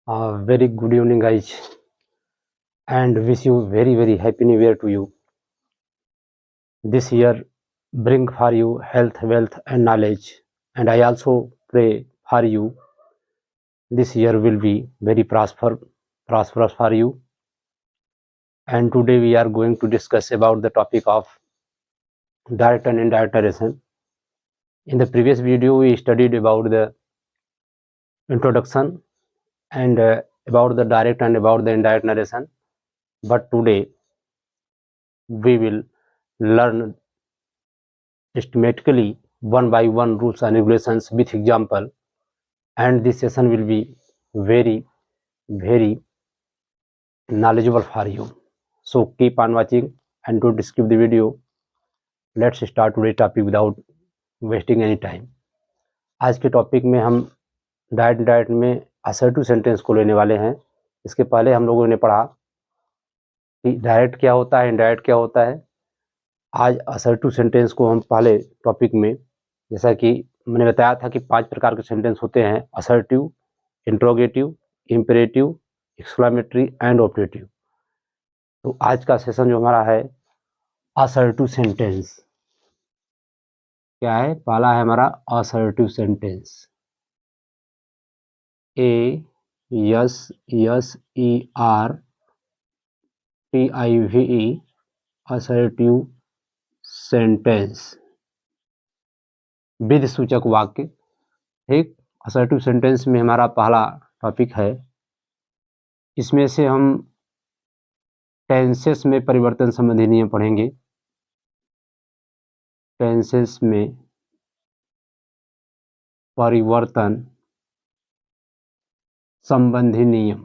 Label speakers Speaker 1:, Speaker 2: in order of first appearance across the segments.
Speaker 1: Very good evening, guys, and wish you very happy new year to you. This year bring for you health, wealth, and knowledge, and I also pray for you. This year will be very prosperous for you. And today we are going to discuss about the topic of direct and indirect narration. In the previous video, we studied about the introduction and about the direct and about the indirect narration. But today we will learn systematically one by one rules and regulations with example, and this session will be very knowledgeable for you. So keep on watching and don't skip the video. Let's start today's topic without wasting any time. आज के topic में हम direct में assertive sentence को लेने वाले हैं. इसके पहले हम लोगों ने पढ़ा कि डायरेक्ट क्या होता है, इनडायरेक्ट क्या होता है. आज असर्टिव सेंटेंस को हम पहले टॉपिक में, जैसा कि मैंने बताया था कि 5 प्रकार के सेंटेंस होते हैं: assertive, interrogative, imperative, exclamatory and operative. तो आज का सेशन जो हमारा है असर्टिव सेंटेंस. क्या है? पहला है हमारा assertive sentence. ASSERTIVE assertive sentence. विधि सूचक वाक्य. ठीक, असर्टिव सेंटेंस में हमारा पहला टॉपिक है. इसमें से हम टेंसेस में परिवर्तन संबंधी नियम पढ़ेंगे. टेंसेस में परिवर्तन संबंधी नियम.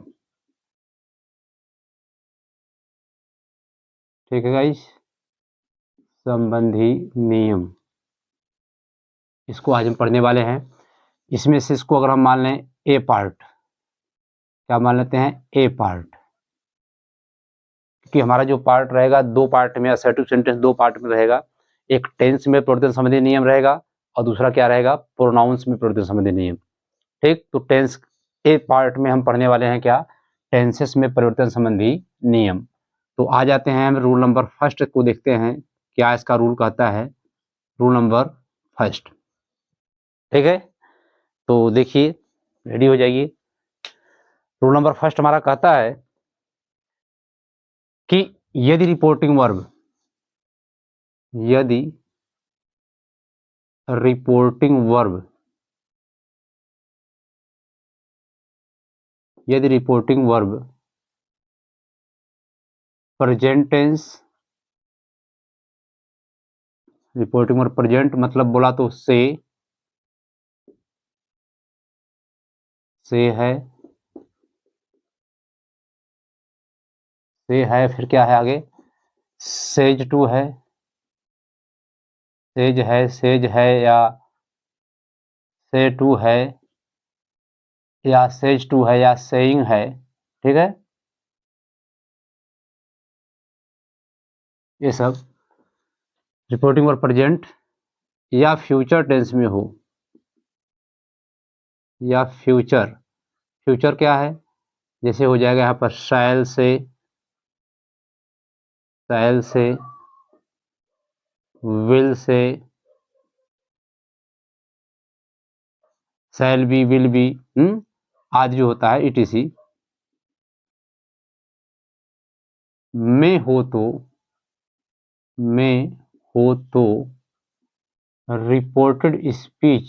Speaker 1: ठीक है गाइस, संबंधी नियम, इसको आज हम पढ़ने वाले हैं. इसमें से इसको अगर हम मान लें ए पार्ट, क्या मान लेते हैं? ए पार्ट. क्योंकि हमारा जो पार्ट रहेगा दो पार्ट में, असर्टिव सेंटेंस दो पार्ट में रहेगा. एक टेंस में परिवर्तन संबंधी नियम रहेगा और दूसरा क्या रहेगा? प्रोनाउंस में परिवर्तन संबंधी नियम. ठीक, तो टेंस ए पार्ट में हम पढ़ने वाले हैं क्या? टेंसेस में परिवर्तन संबंधी नियम. तो आ जाते हैं हम रूल नंबर फर्स्ट को देखते हैं. क्या इसका रूल कहता है? Rule number first. ठीक है, तो देखिए, रेडी हो जाइए. रूल नंबर फर्स्ट हमारा कहता है कि यदि reporting verb present tense, reporting verb present मतलब बोला तो से है, फिर क्या है आगे? सेज टू है, सेज है या से टू है या सेज टू है या सेइंग है. ठीक है, ये सब रिपोर्टिंग वर्ब प्रेजेंट या फ्यूचर टेंस में हो, या फ्यूचर क्या है? जैसे हो जाएगा यहाँ पर शैल से, will say, shall be, will be, आदि जो होता है etc. में हो तो रिपोर्टेड स्पीच,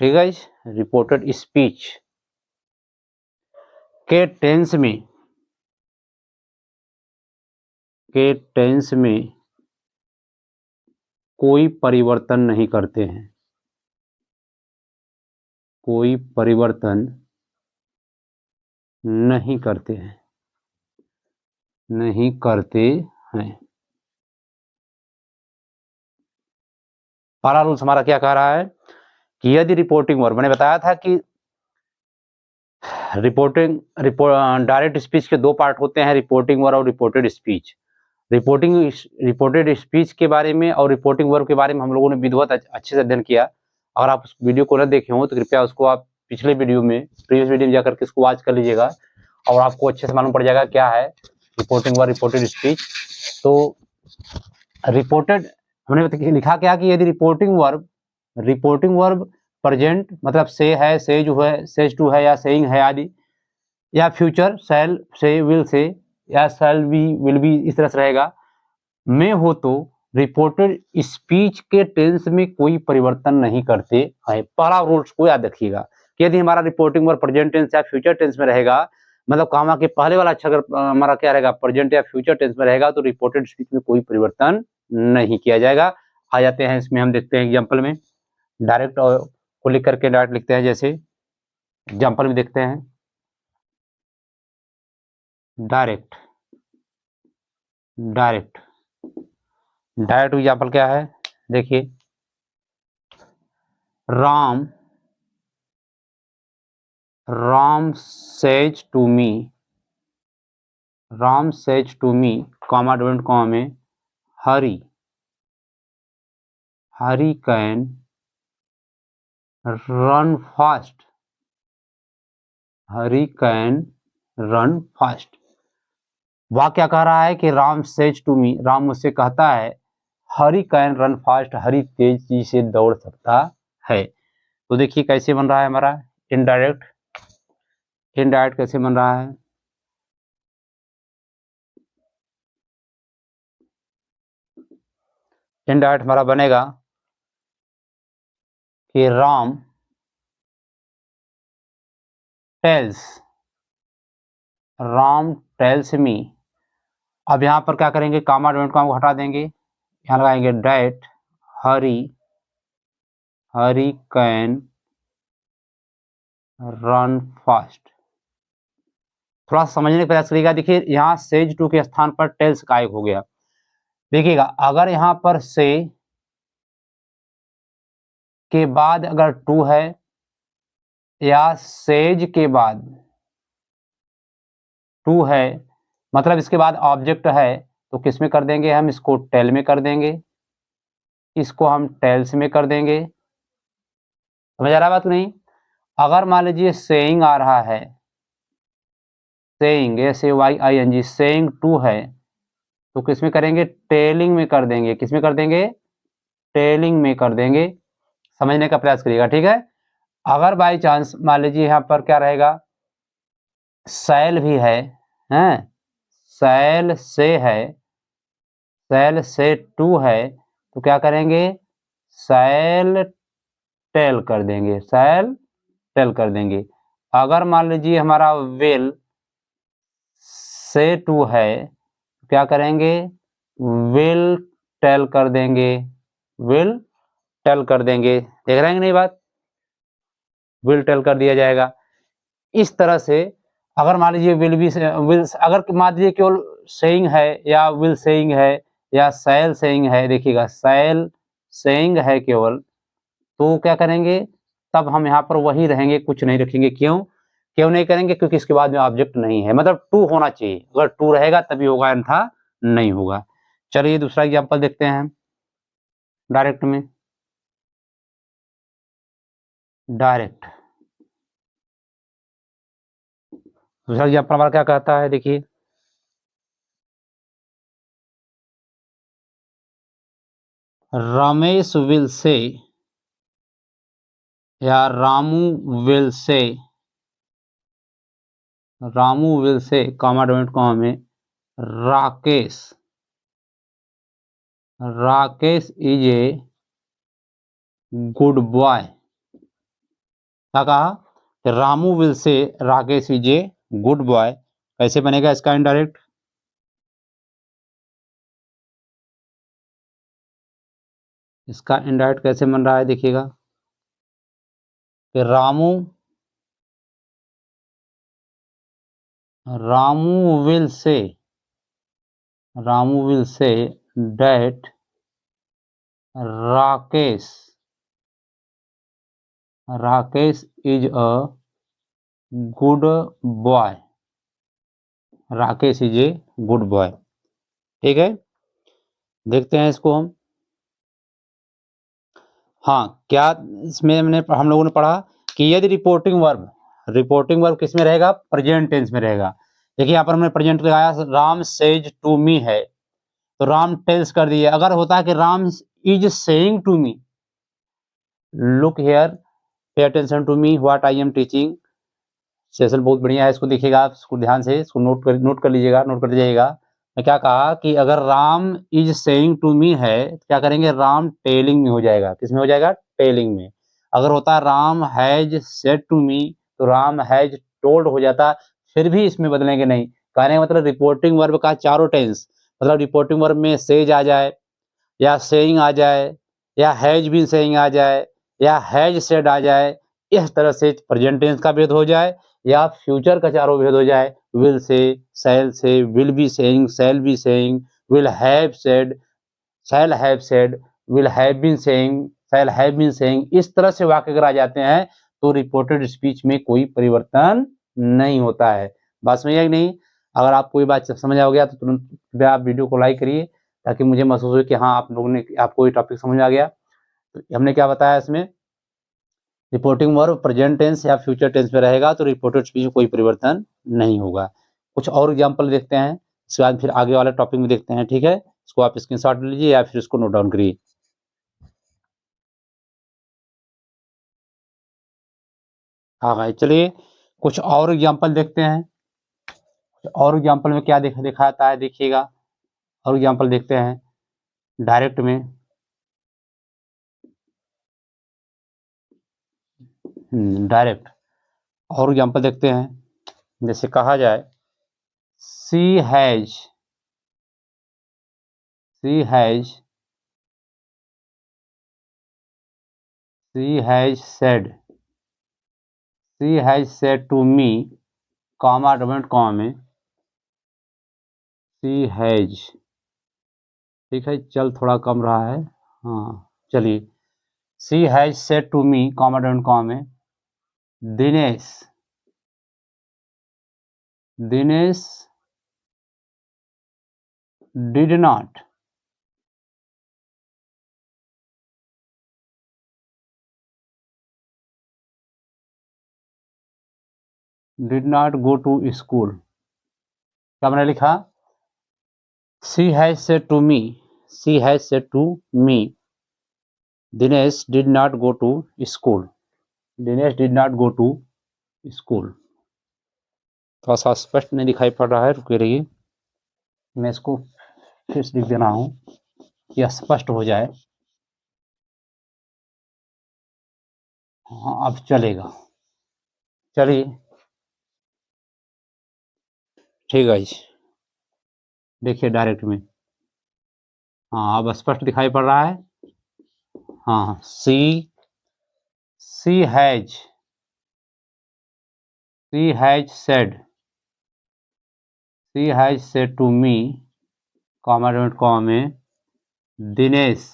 Speaker 1: ठीक है, रिपोर्टेड स्पीच के टेंस में कोई परिवर्तन नहीं करते हैं, नहीं करते हैं. पहला रूल्स हमारा क्या कह रहा है कि यदि रिपोर्टिंग वर्ब, मैंने बताया था कि डायरेक्ट स्पीच के दो पार्ट होते हैं, रिपोर्टिंग वर्ब और रिपोर्टेड स्पीच. रिपोर्टेड स्पीच के बारे में और रिपोर्टिंग वर्ब के बारे में हम लोगों ने विधिवत अच्छे से अध्ययन किया। अगर आप उस वीडियो को न देखे हो तो कृपया उसको आप पिछले वीडियो में प्रीवियस वीडियो में जाकर के इसको वॉच कर लीजिएगा और आपको अच्छे से मालूम पड़ जाएगा क्या है रिपोर्टिंग वर्ब, रिपोर्टेड स्पीच। तो रिपोर्टेड हमने लिखा क्या कि यदि रिपोर्टिंग वर्ब प्रेजेंट मतलब से है, से जो है, सेज टू है या सेइंग है आदि, या फ्यूचर शैल से, विल से या शैल बी, विल बी इस तरह से रहेगा में हो तो रिपोर्टेड स्पीच के टेंस में कोई परिवर्तन नहीं करते हैं। पहला रूल्स को याद रखिएगा कि यदि हमारा रिपोर्टिंग वर्ब प्रेजेंट टेंस या फ्यूचर टेंस में रहेगा, मतलब कामा के पहले वाला अक्षर अगर हमारा क्या रहेगा प्रेजेंट या फ्यूचर टेंस में रहेगा तो रिपोर्टेड स्पीच में कोई परिवर्तन नहीं किया जाएगा। आ जाते हैं इसमें, हम देखते हैं एग्जाम्पल में। डायरेक्ट को लिख करके डायरेक्ट लिखते हैं, जैसे एग्जाम्पल में देखते हैं। डायरेक्ट एग्जाम्पल क्या है देखिए, Ram says to me comma don't comma में हरी कैन रन फास्ट, वह क्या कह रहा है कि Ram says to me, Ram मुझसे कहता है, Hari can run fast, Hari तेजी से दौड़ सकता है। तो देखिए कैसे बन रहा है हमारा इनडायरेक्ट कैसे बन रहा है। इनडायरेक्ट हमारा बनेगा कि राम टेल्स मी। अब यहाँ पर क्या करेंगे, कामा डोंट कॉमा को हटा देंगे, यहाँ लगाएंगे that Hari can run fast. थोड़ा समझने का प्रयास करिएगा। देखिए यहाँ सेज टू के स्थान पर टेल्स गायब हो गया। देखिएगा अगर यहाँ पर से के बाद अगर टू है या सेज के बाद टू है, मतलब इसके बाद ऑब्जेक्ट है, तो किस में कर देंगे हम, इसको टेल में कर देंगे, इसको हम टेल्स में कर देंगे। समझ आ रहा बात नहीं? अगर मान लीजिए सेइंग आ रहा है, सेइंग SAYING सेइंग टू है, तो किस में करेंगे, टेलिंग में कर देंगे। किस में कर देंगे, टेलिंग में कर देंगे। समझने का प्रयास करिएगा, ठीक है। अगर बाई चांस मान लीजिए यहाँ पर क्या रहेगा, सैल भी है, हैं सैल से टू है, तो क्या करेंगे, सैल टेल कर देंगे। अगर मान लीजिए हमारा विल से टू है, क्या करेंगे, विल टेल कर देंगे। देख रहे हैं नहीं बात, विल टेल कर दिया जाएगा। इस तरह से अगर मान लीजिए अगर मान लीजिए केवल सेइंग है या विल सेइंग है या सैल सेइंग है, देखिएगा सैल सेइंग है केवल, तो क्या करेंगे, तब हम यहाँ पर वही रहेंगे, कुछ नहीं रखेंगे। क्यों नहीं करेंगे, क्योंकि इसके बाद में ऑब्जेक्ट नहीं है, मतलब टू होना चाहिए। अगर टू रहेगा तभी होगा, अन्यथा नहीं होगा। चलिए दूसरा एग्जाम्पल देखते हैं डायरेक्ट में। दूसरा एग्जाम्पल हमारा क्या कहता है, देखिए रमेश विल से या Ramu will say comma don't comma में Rakesh is a good boy. क्या कहा, Ramu will say Rakesh is a good boy. कैसे बनेगा इसका इनडायरेक्ट, कैसे बन रहा है, देखिएगा कि Ramu will say that Rakesh is a good boy. ठीक है, देखते हैं इसको हम। हाँ, क्या इसमें हम लोगों ने पढ़ा कि यदि रिपोर्टिंग वर्ब किस में रहेगा? प्रेजेंट टेंस में रहेगा। देखिए यहाँ पर हमने प्रेजेंट लगाया, राम सेज टू मी है, तो राम टेल्स कर दिए। अगर होता है कि Ram is saying to me, look here, pay attention to me what I am teaching. Session बहुत बढ़िया है, इसको देखिएगा आप, इसको ध्यान से इसको नोट कर लीजिएगा, नोट कर जाइएगा। मैं क्या कहा कि अगर Ram is saying to me है, तो क्या करेंगे? राम टेलिंग में हो जाएगा। किस में हो जाएगा? टेलिंग में। अगर होता Ram has said to me, तो राम हैज टोल्ड हो जाता। फिर भी इसमें बदलेंगे नहीं। कहने का मतलब रिपोर्टिंग वर्ब का चारों टेंस, मतलब रिपोर्टिंग वर्ब में सेज आ जाए, या सेइंग आ जाए, या हैज बीन सेइंग आ जाए, या हैज सेड आ जाए, इस तरह से प्रेजेंट टेंस का भेद हो जाए, या फ्यूचर का चारों भेद हो जाए, will say, will be saying, shall be saying, will have said, shall have said, will have been saying, shall have been saying, इस तरह से वाक्य अगर आ जाते हैं तो रिपोर्टेड स्पीच में कोई परिवर्तन नहीं होता है। बात समझ आई नहीं? अगर आपको ये बात समझ आ गया तो तुरंत आप वीडियो को लाइक करिए, ताकि मुझे महसूस हो कि हाँ आप लोगों ने, आपको ये टॉपिक समझ आ गया। तो हमने क्या बताया इसमें? रिपोर्टिंग वर्ब प्रेजेंट टेंस या फ्यूचर टेंस में रहेगा तो रिपोर्टेड स्पीच में कोई परिवर्तन नहीं होगा। कुछ और एग्जाम्पल देखते हैं, इसके बाद फिर आगे वाले टॉपिक में देखते हैं। ठीक है, इसको आप स्क्रीनशॉट लीजिए या फिर इसको नोट डाउन करिए। हाँ भाई, चलिए कुछ और एग्जाम्पल देखते हैं। और एग्जाम्पल में क्या दिखाता है देखिएगा। और एग्जाम्पल देखते हैं डायरेक्ट में। डायरेक्ट और एग्जाम्पल देखते हैं। जैसे कहा जाए, she has she has she has said she has said to me, comma double comma में, सी हैज, ठीक है, चल थोड़ा कम रहा है। हाँ चलिए, she has said to me, comma double comma में, Dinesh Dinesh did not go to school. क्या मैंने लिखा? She has said to me, she has said to me, Dinesh did not go to school, Dinesh did not go to school. थोड़ा सा स्पष्ट नहीं दिखाई पड़ रहा है, रुके रहिए, मैं इसको फिर से लिख दे रहा हूँ कि स्पष्ट हो जाए। हाँ अब चलेगा, चलिए ठीक है जी। देखिए डायरेक्ट में, हाँ अब स्पष्ट दिखाई पड़ रहा है। हाँ, she has said to me, comma dot comma में, Dinesh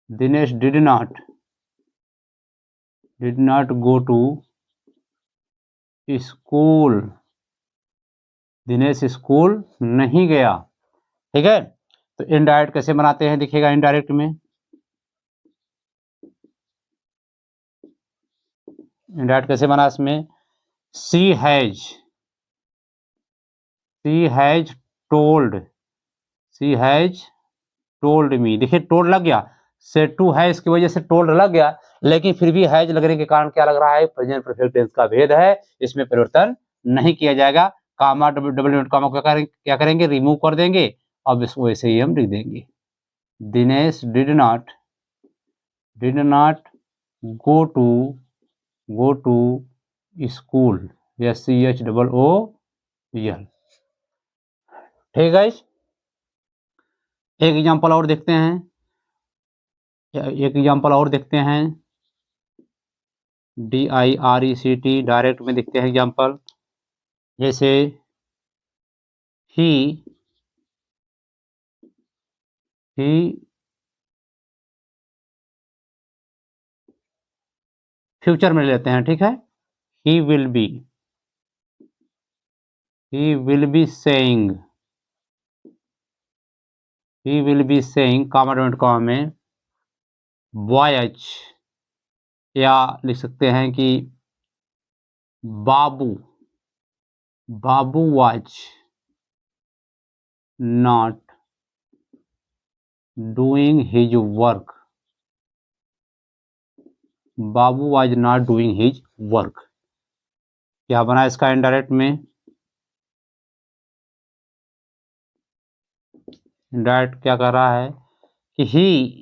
Speaker 1: did not go to school, Dinesh school नहीं गया। ठीक है, तो इनडायरेक्ट कैसे बनाते हैं देखिएगा। इनडायरेक्ट में कैसे बना? इसमें सी हैज टोल्ड मी, देखिए टोल्ड लग गया, सेड टू है इसकी वजह से टोल्ड लग गया, लेकिन फिर भी हैज लगने के कारण क्या लग रहा है? प्रेजेंट परफेक्ट टेंस का भेद है, इसमें परिवर्तन नहीं किया जाएगा। कामा डबल कामा क्या करेंगे? रिमूव कर देंगे। अब इसको वैसे ही हम लिख देंगे, Dinesh did not go to school, SCHOOL। ठीक है, एक एग्जांपल और देखते हैं, DIRECT, डायरेक्ट में देखते हैं एग्जांपल। जैसे ही फ्यूचर में लेते हैं, ठीक है। He will be saying he will be saying comma dot comma में वॉच, या लिख सकते हैं कि Babu watch not doing his work, Babu was not doing his work. क्या बना इसका इनडायरेक्ट में? इनडायरेक्ट क्या कर रहा है कि ही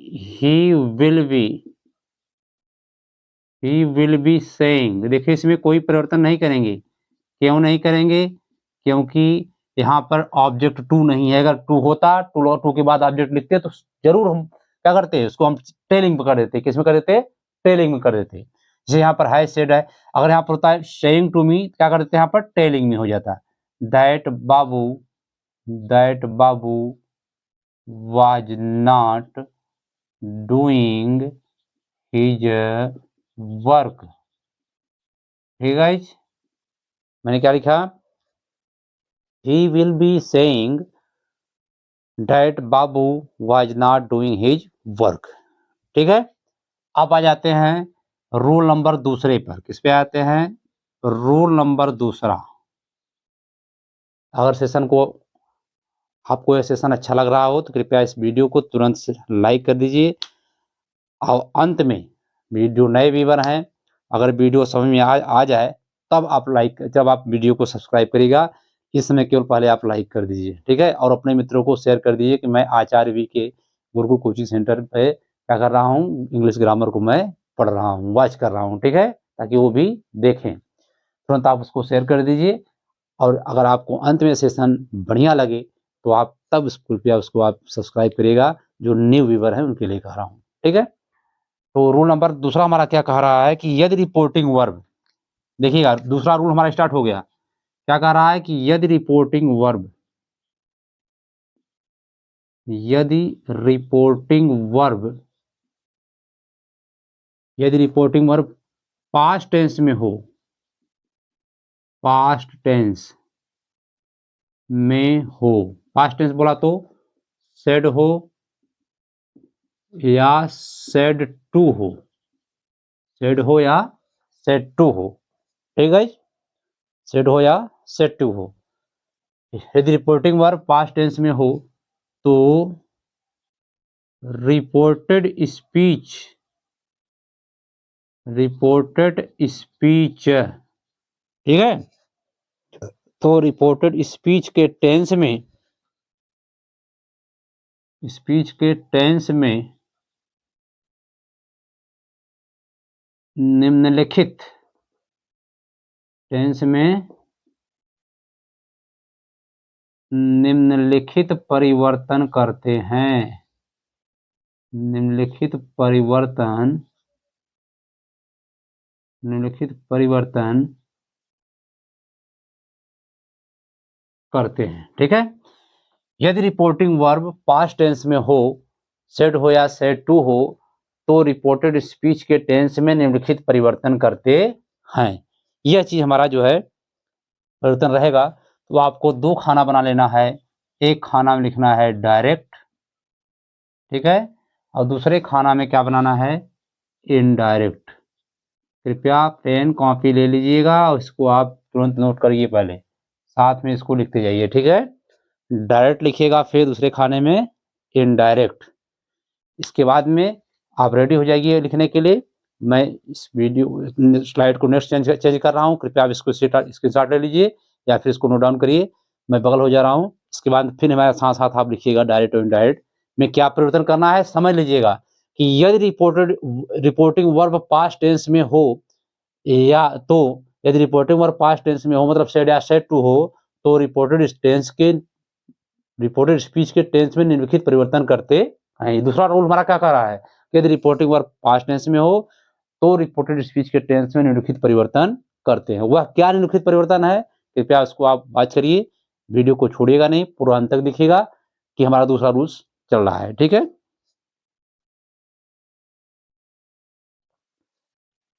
Speaker 1: विल बी सेइंग। देखिए इसमें कोई परिवर्तन नहीं करेंगे। क्यों नहीं करेंगे? क्योंकि यहाँ पर ऑब्जेक्ट टू नहीं है। अगर टू होता, टू और टू के बाद ऑब्जेक्ट लिखते तो जरूर हम क्या करते, उसको हम टेलिंग में कर देते। किस में कर देते? टेलिंग में कर देते। जैसे यहाँ पर है सेड है, अगर यहाँ पर होता है सेइंग टू मी, क्या कर देते यहाँ पर? टेलिंग में हो जाता। That Babu was not doing his work. ठीक है, मैंने क्या लिखा? he will be saying that Babu was not doing his work। ठीक है, अब आ जाते हैं रूल नंबर दूसरे पर। किस पे आते हैं? रूल नंबर दूसरा। अगर सेशन को आपको यह सेशन अच्छा लग रहा हो तो कृपया इस वीडियो को तुरंत से लाइक कर दीजिए। और अंत में जो नए व्यूअर हैं, अगर वीडियो समझ में आ जाए तब आप जब आप वीडियो को सब्सक्राइब करिएगा। इस समय केवल पहले आप लाइक कर दीजिए। ठीक है, और अपने मित्रों को शेयर कर दीजिए कि मैं आचार्य वी के गुरुकुल कोचिंग सेंटर पे क्या कर रहा हूँ, इंग्लिश ग्रामर को मैं पढ़ रहा हूँ, वॉच कर रहा हूँ। ठीक है, ताकि वो भी देखें। तुरंत आप उसको शेयर कर दीजिए। और अगर आपको अंत में सेशन बढ़िया लगे तो आप तब कृपया उसको आप सब्सक्राइब करिएगा। जो न्यू व्यूअर हैं उनके लिए कह रहा हूँ। ठीक है, तो रूल नंबर दूसरा हमारा क्या कह रहा है कि यदि रिपोर्टिंग वर्ब, देखिएगा दूसरा रूल हमारा स्टार्ट हो गया। क्या कह रहा है कि यदि रिपोर्टिंग वर्ब पास्ट टेंस में हो, पास्ट टेंस बोला तो सेड हो या सेड टू हो, या सेड टू हो। ठीक है, सेड हो या सेड टू हो। यदि रिपोर्टिंग वर्ब पास्ट टेंस में हो तो रिपोर्टेड स्पीच ठीक है, तो रिपोर्टेड स्पीच के टेंस में निम्नलिखित परिवर्तन करते हैं। निम्नलिखित परिवर्तन करते हैं। ठीक है, यदि रिपोर्टिंग वर्ब पास्ट टेंस में हो, सेड हो या सेड टू हो, तो रिपोर्टेड स्पीच के टेंस में निम्नलिखित परिवर्तन करते हैं। यह चीज हमारा जो है परिवर्तन रहेगा। तो आपको दो खाना बना लेना है। एक खाना में लिखना है डायरेक्ट, ठीक है, और दूसरे खाना में क्या बनाना है? इनडायरेक्ट। कृपया पेन कॉपी ले लीजिएगा और इसको आप तुरंत नोट करिए, पहले साथ में इसको लिखते जाइए। ठीक है, डायरेक्ट लिखिएगा, फिर दूसरे खाने में इनडायरेक्ट। इसके बाद में आप रेडी हो जाइए लिखने के लिए। मैं इस वीडियो स्लाइड को नेक्स्ट चेंज कर रहा हूँ। कृपया आप इसको स्क्रीनशॉट ले लीजिए या फिर इसको नोट डाउन करिए। मैं बगल हो जा रहा हूँ। इसके बाद फिर हमारे साथ साथ आप लिखिएगा डायरेक्ट और इनडायरेक्ट में क्या परिवर्तन करना है। समझ लीजिएगा कि यदि रिपोर्टिंग वर्ब पास्ट टेंस में हो, या तो यदि रिपोर्टिंग वर्ब पास्ट टेंस में हो मतलब सेड या सेड टू हो, तो रिपोर्टेड स्पीच के टेंस में निम्नलिखित परिवर्तन करते हैं। दूसरा रूल हमारा क्या कह रहा है कि यदि रिपोर्टिंग वर्ब पास्ट टेंस में हो तो रिपोर्टेड स्पीच के टेंस में निम्नलिखित परिवर्तन करते हैं। वह क्या निम्नलिखित परिवर्तन है, कृपया उसको आप बात करिए। वीडियो को छोड़िएगा नहीं, पूरा अंत तक देखिएगा कि हमारा दूसरा रूल्स चल रहा है। ठीक है,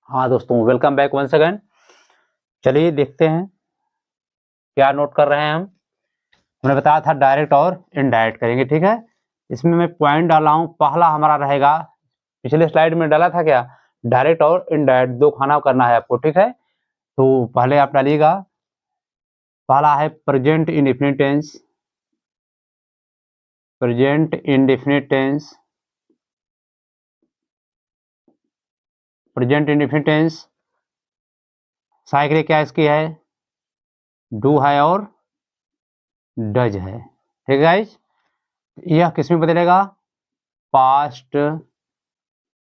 Speaker 1: हाँ दोस्तों, वेलकम बैक वंस अगेन। चलिए देखते हैं क्या नोट कर रहे हैं हम। हमने बताया था डायरेक्ट और इनडायरेक्ट करेंगे। ठीक है, इसमें मैं पॉइंट डाला हूं। पहला हमारा रहेगा, पिछले स्लाइड में डाला था क्या, डायरेक्ट और इनडायरेक्ट दो खाना करना है आपको, ठीक है। तो पहले आप डालिएगा, पहला है present indefinite tense, present indefinite tense, present indefinite tense सहायक क्रिया क्या इसकी है, डू है और डज है, ठीक है गाइस। यह किस में बदलेगा, पास्ट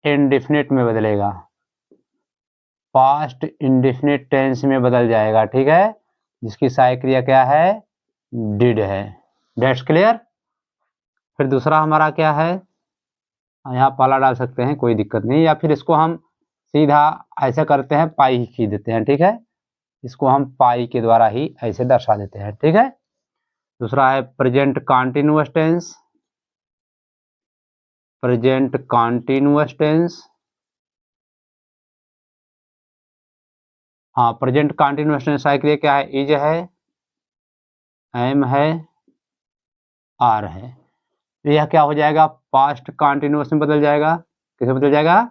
Speaker 1: इंडेफिनिट में बदलेगा, पास्ट इंडेफिनिट टेंस में बदल जाएगा, ठीक है, जिसकी सहायक क्रिया क्या है, डिड है। That's clear. फिर दूसरा हमारा क्या है, यहाँ पाला डाल सकते हैं, कोई दिक्कत नहीं, या फिर इसको हम सीधा ऐसा करते हैं, पाई ही खींच देते हैं, ठीक है, इसको हम पाई के द्वारा ही ऐसे दर्शा देते हैं, ठीक है। दूसरा है present continuous tense, present continuous tense, हाँ प्रेजेंट कॉन्टिन्यूअस टेंस सहायक क्रिया क्या है, इज है, एम है, आर है। तो यह क्या हो जाएगा, पास्ट कॉन्टिन्यूअस में बदल जाएगा, किसमें बदल जाएगा,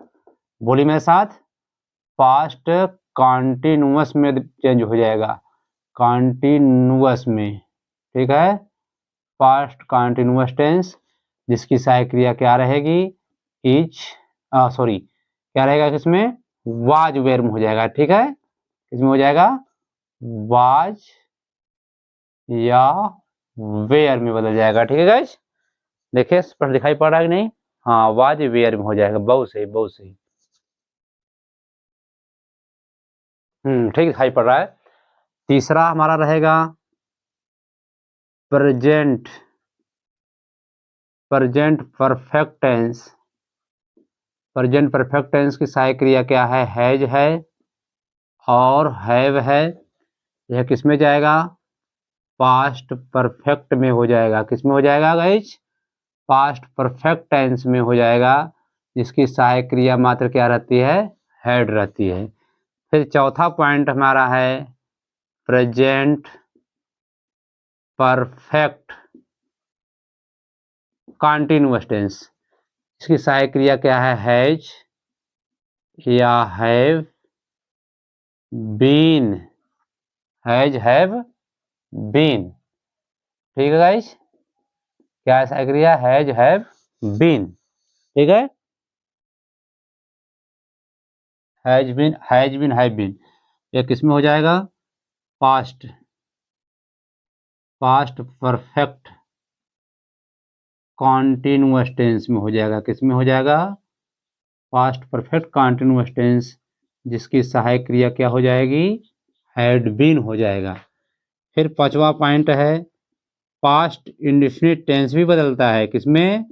Speaker 1: बोली मेरे साथ, पास्ट कॉन्टिन्यूअस में चेंज हो जाएगा, कॉन्टिन्यूअस में, ठीक है, पास्ट कॉन्टिन्यूअस टेंस, जिसकी सहायक क्रिया क्या रहेगी, इज, सॉरी क्या रहेगा किसमें, वाज वेयर में हो जाएगा, ठीक है, किसमें हो जाएगा, वाज या वेयर में बदल जाएगा, ठीक है गाइस। देखिए स्पष्ट दिखाई पड़ रहा है कि नहीं, हाँ वाज वेयर में हो जाएगा, बहुत सही बहुत सही, ठीक दिखाई पड़ रहा है। तीसरा हमारा रहेगा present, present perfect tense, present perfect tense की सहायक क्रिया क्या है, हैज है और हैव है। यह किस में जाएगा, पास्ट परफेक्ट में हो जाएगा, किस में हो जाएगा गाइस, पास्ट परफेक्ट टेंस में हो जाएगा, जिसकी सहायक क्रिया मात्र क्या रहती है, हैड रहती है। फिर चौथा पॉइंट हमारा है प्रेजेंट परफेक्ट कॉन्टिन्यूअस टेंस, इसकी सहायक क्रिया क्या है, हैज या have been, has have been, ठीक है गाइस, क्या है सहायक क्रिया, हैज हैव बीन, ठीक है, हैज बीन हैव बीन, यह किस में हो जाएगा, past, past perfect continuous tense में हो जाएगा, किस में हो जाएगा, पास्ट परफेक्ट कॉन्टिन्यूअस टेंस, जिसकी सहायक क्रिया क्या हो जाएगी, हैड बीन हो जाएगा। फिर पांचवा पॉइंट है पास्ट इंडेफिनिट टेंस भी बदलता है, किसमें,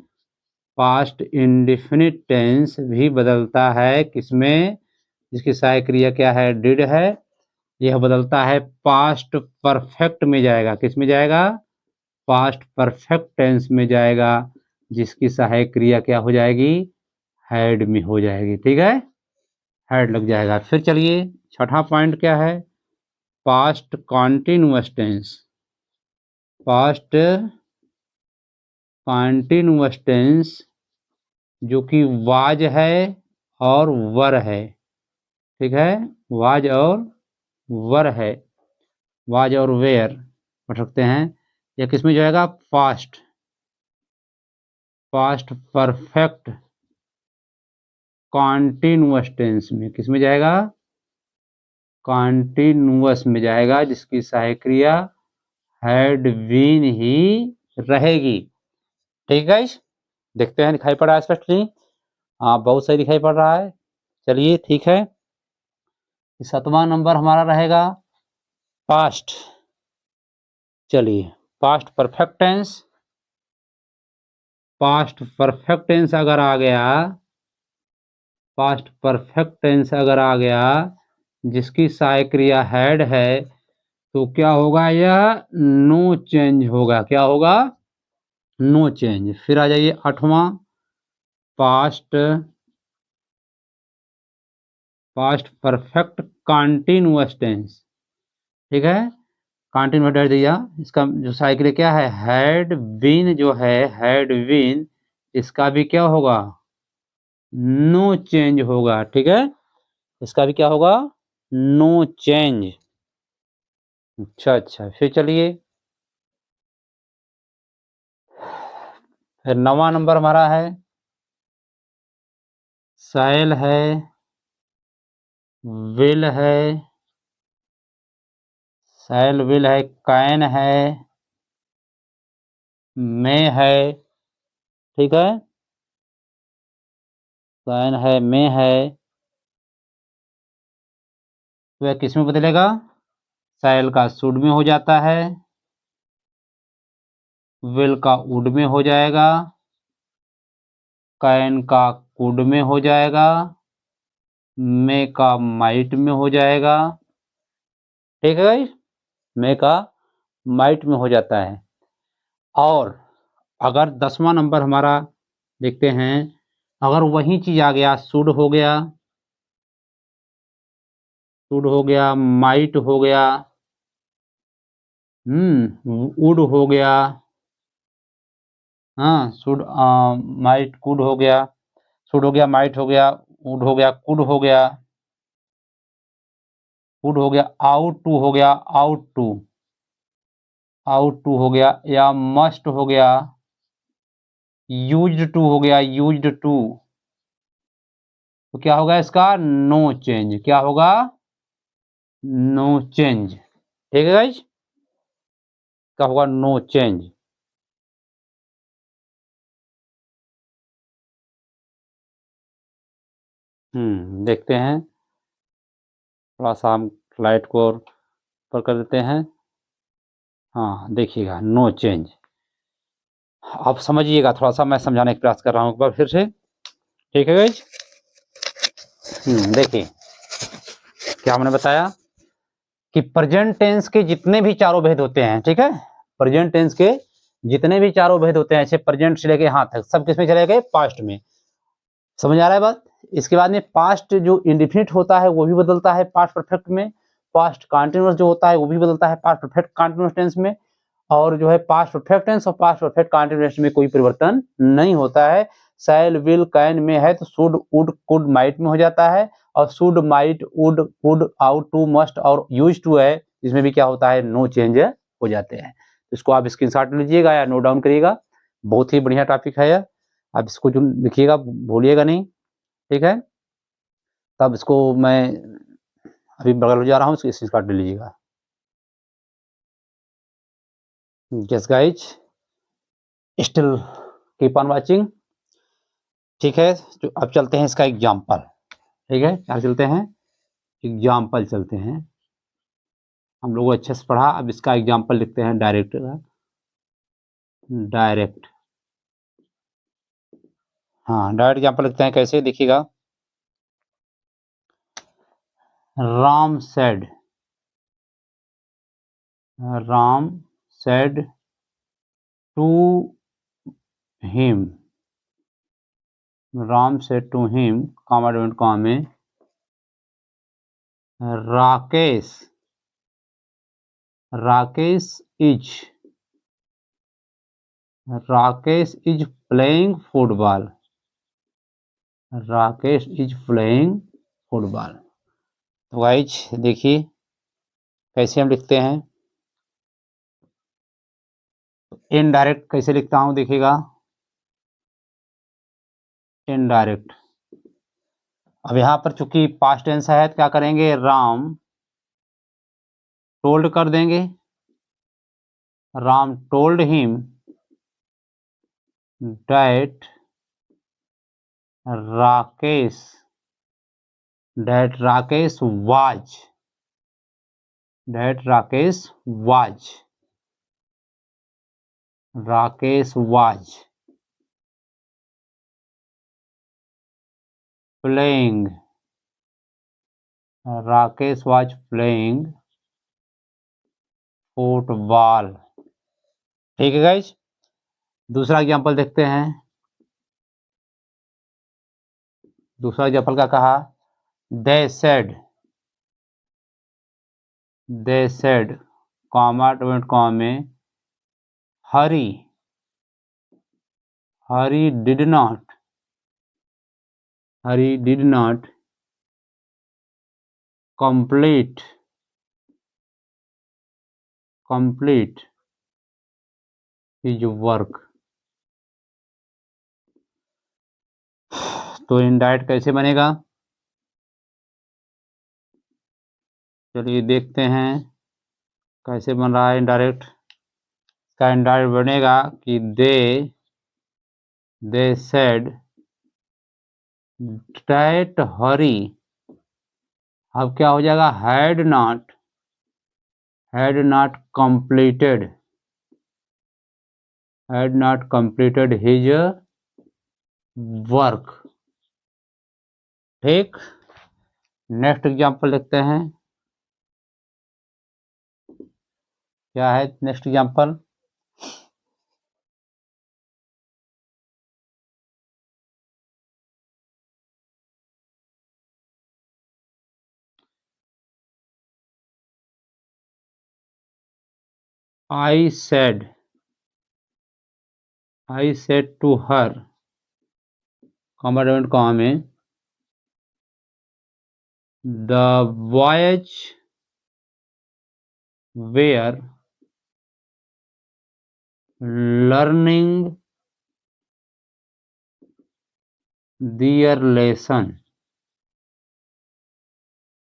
Speaker 1: पास्ट इंडेफिनिट टेंस भी बदलता है, किसमें, जिसकी सहायक क्रिया क्या है, डिड है। यह बदलता है पास्ट परफेक्ट में जाएगा, किस में जाएगा, पास्ट परफेक्ट टेंस में जाएगा, जिसकी सहायक क्रिया क्या हो जाएगी, हैड में हो जाएगी, ठीक है, हैड लग जाएगा। फिर चलिए छठा पॉइंट क्या है, past continuous tense, past continuous tense जो कि वाज है और वर है, ठीक है, वाज और वर है, वाज और वेयर पढ़ सकते हैं। यह किस में जाएगा, past, past perfect continuous tense में, किस में जाएगा, कॉन्टिन्यूअस में जाएगा, जिसकी सहायक क्रिया हैड बीन ही रहेगी, ठीक है गाइस। देखते हैं दिखाई पड़ रहा है स्पष्टली, हाँ बहुत सही दिखाई पड़ रहा है। चलिए ठीक है, सातवां नंबर हमारा रहेगा पास्ट, चलिए past perfect tense, past perfect tense अगर आ गया, पास्ट परफेक्ट टेंस अगर आ गया जिसकी सहायक क्रिया हैड है, तो क्या होगा, यह नो चेंज होगा, क्या होगा, नो चेंज। फिर आ जाइए आठवां, past, past perfect continuous tense, ठीक है, कंटिन्यू डाल दिया। इसका जो साइकिल है क्या है, हैड बीन जो है, हैड बीन, इसका भी क्या होगा, नो चेंज होगा। ठीक है, इसका भी क्या होगा, नो चेंज। अच्छा, फिर चलिए, फिर 9वां नंबर हमारा है, सैल है, विल है, सैल विल है, कैन है, में है। ठीक है, कैन है, में है, तो यह किस में बदलेगा, सैल का शुड में हो जाता है, विल का वुड में हो जाएगा, कैन का कुड में हो जाएगा, मे का माइट में हो जाएगा। ठीक है भाई, मे का माइट में हो जाता है। और अगर 10वां नंबर हमारा देखते हैं, अगर वही चीज आ गया, शुड हो गया, शुड हो गया, माइट हो गया, वुड हो गया, हाँ, शुड माइट कुड हो गया, शुड हो गया, माइट हो गया, वुड हो गया, कुड हो गया, वुड हो गया, आउट टू हो गया, आउट टू, आउट टू हो गया, या मस्ट हो गया, यूज्ड टू हो गया, यूज्ड टू, तो क्या होगा इसका, नो चेंज। क्या होगा, नो चेंज। ठीक है गाइज, क्या होगा, नो चेंज। देखते हैं, थोड़ा सा हम लाइट को और ऊपर कर देते हैं। हाँ, देखिएगा, नो चेंज। आप समझिएगा, थोड़ा सा मैं समझाने का प्रयास कर रहा हूँ एक बार फिर से। ठीक है गाइज, देखिए क्या हमने बताया कि प्रेजेंट टेंस के जितने भी चारों भेद होते हैं, ठीक है, प्रेजेंट टेंस के जितने भी चारों भेद होते हैं, ऐसे प्रेजेंट से लेके यहाँ तक सब किसमें चले गए, पास्ट में। समझ आ रहा है बात। इसके बाद में पास्ट जो इंडिफिनिट होता है वो भी बदलता है पास्ट परफेक्ट में, पास्ट कॉन्टिन्यूअस जो होता है वो भी बदलता है पास्ट परफेक्ट कॉन्टिन्यूअस टेंस में, और जो है पास्ट परफेक्ट टेंस और पास्ट परफेक्ट कॉन्टिन्यूअस में कोई परिवर्तन नहीं होता है। शैल विल कैन में है तो शुड वुड कुड माइट में हो जाता है, और should might would could ought to must और यूज टू है, इसमें भी क्या होता है, नो चेंज हो जाते हैं। इसको आप स्क्रीनशॉट लीजिएगा या नोट डाउन करिएगा, बहुत ही बढ़िया टॉपिक है यह। आप इसको जो लिखिएगा भूलिएगा नहीं। ठीक है, तब इसको मैं अभी बगल जा रहा हूँ, इसको स्क्रीनशॉट ले लीजिएगा। Yes guys, still keep on watching. ठीक है, तो अब चलते हैं इसका एग्जाम्पल। ठीक है, क्या चलते हैं, एग्जाम्पल चलते हैं। हम लोग अच्छे से पढ़ा, अब इसका एग्जाम्पल लिखते हैं डायरेक्ट। डायरेक्ट, हाँ, डायरेक्ट एग्जाम्पल लिखते हैं, कैसे देखिएगा। Ram said, Ram said to him, Ram said to him, comma don't comma में, Rakesh, Rakesh is, Rakesh is playing football, Rakesh is playing football. तो गाइज देखिए कैसे हम लिखते हैं, इनडायरेक्ट कैसे लिखता हूं देखिएगा, इनडायरेक्ट। अब यहां पर चूंकि पास्ट टेंस है तो क्या करेंगे, राम टोल्ड कर देंगे, Ram told him that Rakesh, that Rakesh was, that Rakesh was, Rakesh was playing, Rakesh was playing football. ठीक है गाइज, दूसरा एग्जांपल देखते हैं। दूसरा एग्जांपल क्या कहा, they said, they said comma डोमेंट कॉमा में Hari did not complete his work। तो इनडायरेक्ट कैसे बनेगा, चलिए देखते हैं कैसे बन रहा है इनडायरेक्ट। इसका इनडायरेक्ट बनेगा कि दे सेड दैट हरी, अब क्या हो जाएगा, had not completed his work. ठीक, नेक्स्ट एग्जांपल देखते हैं, क्या है next example. I said to her, comma डोमेंट comma में, the boys were learning their lesson।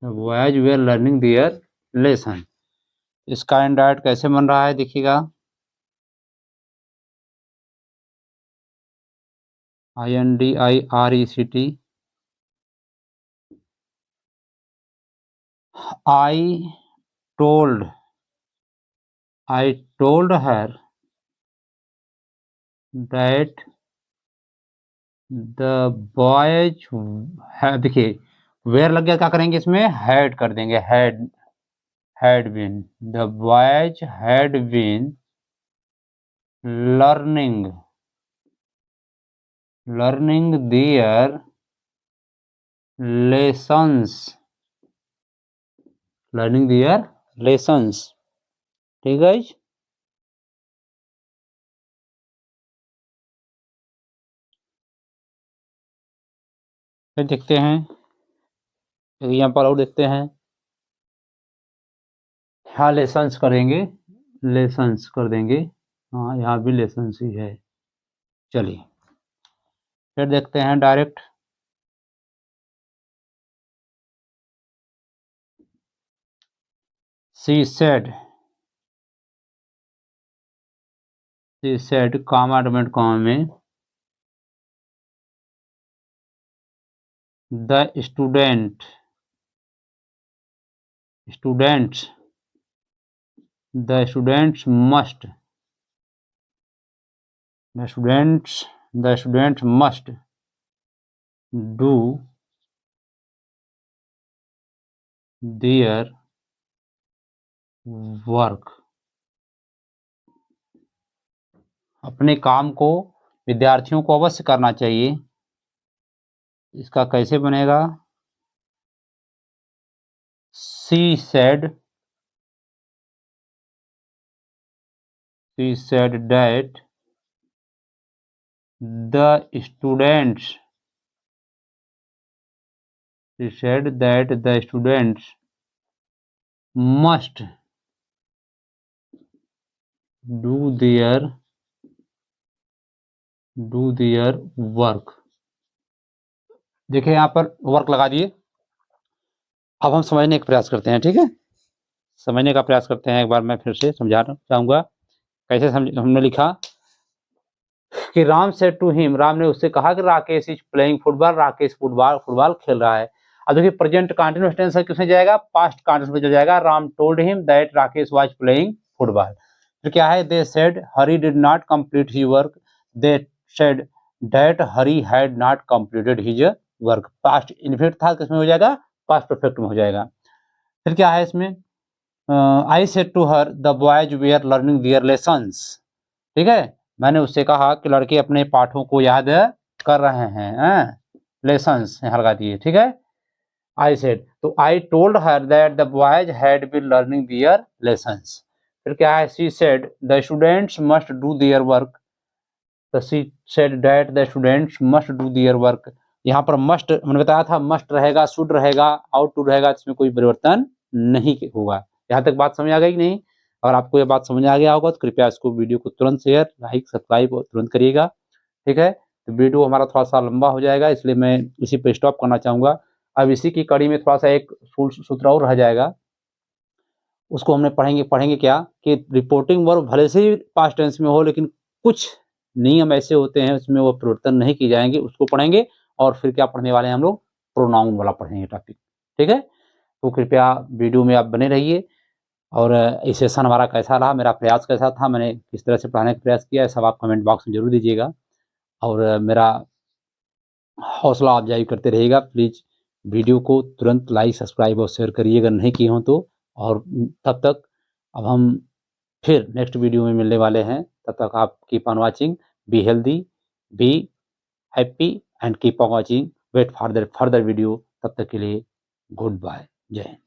Speaker 1: The boys were learning their lesson। इसका इनडायरेक्ट कैसे बन रहा है देखिएगा, INDIRECT, I told her that the boys have, देखिए वेयर लग गया, क्या करेंगे इसमें, हैड कर देंगे, had been, the boys had been learning their lessons. ठीक है, फिर देखते हैं यहाँ पर और देखते हैं, हाँ लेसन्स करेंगे, लेसन्स कर देंगे, हाँ यहाँ भी लेसन्स ही है। चलिए फिर देखते हैं डायरेक्ट, she said कॉमा डोमेंट कॉमा में, the students must do their work। अपने काम को विद्यार्थियों को अवश्य करना चाहिए। इसका कैसे बनेगा, she said that the students must do their work। देखिए यहाँ पर वर्क लगा दिए। अब हम समझने का प्रयास करते हैं, ठीक है, समझने का प्रयास करते हैं। एक बार मैं फिर से समझाना चाहूँगा कैसे हमने लिखा कि Ram said to him, Ram ने उससे कहा कि Rakesh is playing football, Rakesh football खेल रहा है। अब देखिए प्रेजेंट कंटीन्यूअस टेंस है, किसमें जाएगा, पास्ट कंटीन्यूअस में चल जाएगा। Ram told him that Rakesh was playing football. फिर क्या है, they said Hari did not complete his work, they said that Hari had not completed his work. Past infinite था, किसमें हो जाएगा, पास्ट परफेक्ट में हो जाएगा। फिर क्या है इसमें, I said to her the boys were learning their lessons. ठीक है, मैंने उससे कहा कि लड़के अपने पाठों को याद कर रहे हैं, लेसन्स यहाँ लगा दिए। ठीक है, आई सेड, तो I told her that the boys had been learning their lessons. फिर क्या है, she said the students must do their work, तो she said that the students must do their work. यहाँ पर मस्ट मैंने बताया था, मस्ट रहेगा, शुड रहेगा, आउट टू रहेगा, इसमें कोई परिवर्तन नहीं होगा। यहाँ तक बात समझ आ गई कि नहीं? और आपको ये बात समझ आ गया होगा तो कृपया इसको वीडियो को तुरंत शेयर, लाइक, सब्सक्राइब और तुरंत करिएगा, ठीक है। तो वीडियो हमारा थोड़ा सा लंबा हो जाएगा, इसलिए मैं इसी पे स्टॉप करना चाहूँगा। अब इसी की कड़ी में थोड़ा सा एक सूत्र और रह जाएगा, उसको हमने पढ़ेंगे क्या कि रिपोर्टिंग वर्ब भले से ही पास्ट टेंस में हो, लेकिन कुछ नियम ऐसे होते हैं उसमें वो परिवर्तन नहीं किए जाएंगे, उसको पढ़ेंगे। और फिर क्या पढ़ने वाले हैं हम लोग, प्रोनाउन वाला पढ़ेंगे टॉपिक, ठीक है। तो कृपया वीडियो में आप बने रहिए। और ये सेशन हमारा कैसा रहा, मेरा प्रयास कैसा था, मैंने किस तरह से पढ़ाने का प्रयास किया है, सब आप कमेंट बॉक्स में जरूर दीजिएगा। और मेरा हौसला अफजाई करते रहिएगा। प्लीज़ वीडियो को तुरंत लाइक, सब्सक्राइब और शेयर करिए अगर नहीं किए हों तो। और तब तक अब हम फिर नेक्स्ट वीडियो में मिलने वाले हैं। तब तक आप keep on watching, be healthy, be happy and keep on watching, wait for further video. तब तक के लिए गुड बाय, जय हिंद।